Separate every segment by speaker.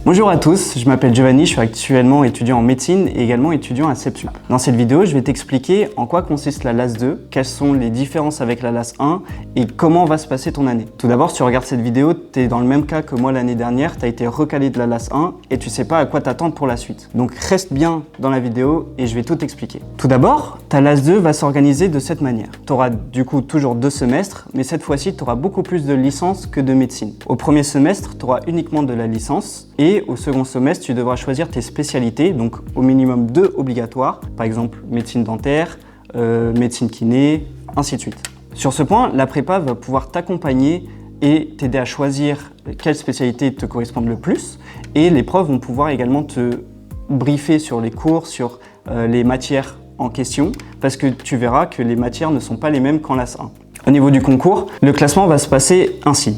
Speaker 1: Bonjour à tous, je m'appelle Giovanni, je suis actuellement étudiant en médecine et également étudiant à CEPSUP. Dans cette vidéo, je vais t'expliquer en quoi consiste la LAS 2, quelles sont les différences avec la LAS 1 et comment va se passer ton année. Tout d'abord, si tu regardes cette vidéo, tu es dans le même cas que moi l'année dernière, tu as été recalé de la LAS 1 et tu sais pas à quoi t'attendre pour la suite. Donc reste bien dans la vidéo et je vais tout t'expliquer. Tout d'abord, ta LAS 2 va s'organiser de cette manière. Tu auras du coup toujours 2 semestres, mais cette fois-ci, tu auras beaucoup plus de licences que de médecine. Au premier semestre, tu auras uniquement de la licence et au second semestre, tu devras choisir tes spécialités, donc au minimum 2 obligatoires, par exemple médecine dentaire, médecine kiné, ainsi de suite. Sur ce point, la prépa va pouvoir t'accompagner et t'aider à choisir quelles spécialités te correspondent le plus, et les profs vont pouvoir également te briefer sur les cours, sur les matières en question, parce que tu verras que les matières ne sont pas les mêmes qu'en LAS 1. Au niveau du concours, le classement va se passer ainsi.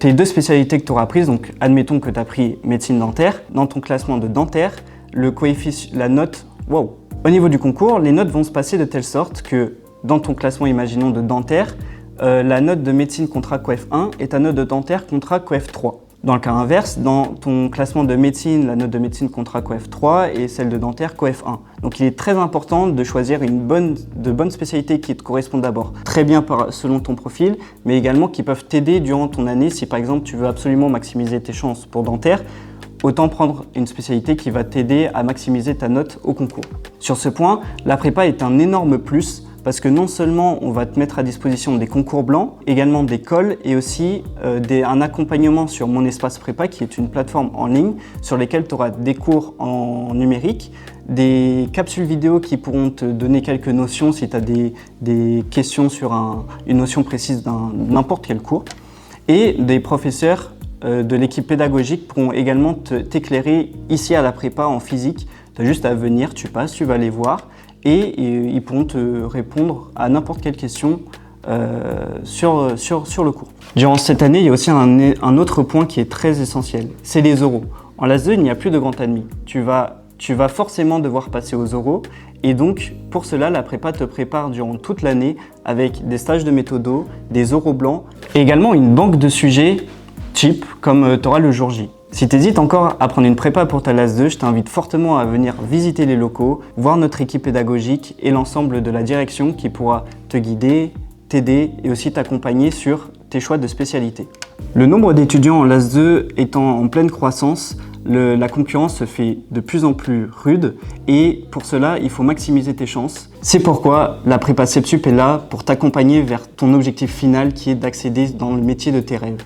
Speaker 1: Tes 2 spécialités que tu auras prises, donc admettons que tu as pris médecine dentaire, dans ton classement de dentaire, le coefficient, la note, wow. Au niveau du concours, les notes vont se passer de telle sorte que dans ton classement, imaginons de dentaire, la note de médecine comptera coef 1 et ta note de dentaire comptera coef 3. Dans le cas inverse, dans ton classement de médecine, la note de médecine comptera coef 3 et celle de dentaire coef 1. Donc il est très important de choisir de bonnes spécialités qui te correspondent d'abord très bien selon ton profil, mais également qui peuvent t'aider durant ton année. Si par exemple tu veux absolument maximiser tes chances pour dentaire, autant prendre une spécialité qui va t'aider à maximiser ta note au concours. Sur ce point, la prépa est un énorme plus parce que non seulement on va te mettre à disposition des concours blancs, également des cols et aussi un accompagnement sur Mon Espace Prépa qui est une plateforme en ligne sur lesquelles tu auras des cours en numérique, des capsules vidéo qui pourront te donner quelques notions si tu as des questions sur une notion précise d'un n'importe quel cours, et des professeurs de l'équipe pédagogique pourront également t'éclairer ici à la prépa en physique. Tu as juste à venir, tu passes, tu vas les voir et ils pourront te répondre à n'importe quelle question sur le cours. Durant cette année, il y a aussi un autre point qui est très essentiel, c'est les oraux. En LAS 2, il n'y a plus de grand admis. Tu vas forcément devoir passer aux oraux et donc pour cela, la prépa te prépare durant toute l'année avec des stages de méthodo, des oraux blancs et également une banque de sujets type comme tu auras le jour J. Si tu hésites encore à prendre une prépa pour ta LAS 2, je t'invite fortement à venir visiter les locaux, voir notre équipe pédagogique et l'ensemble de la direction qui pourra te guider, t'aider et aussi t'accompagner sur tes choix de spécialité. Le nombre d'étudiants en LAS 2 étant en pleine croissance, la concurrence se fait de plus en plus rude et pour cela, il faut maximiser tes chances. C'est pourquoi la prépa CEPSUP est là pour t'accompagner vers ton objectif final qui est d'accéder dans le métier de tes rêves.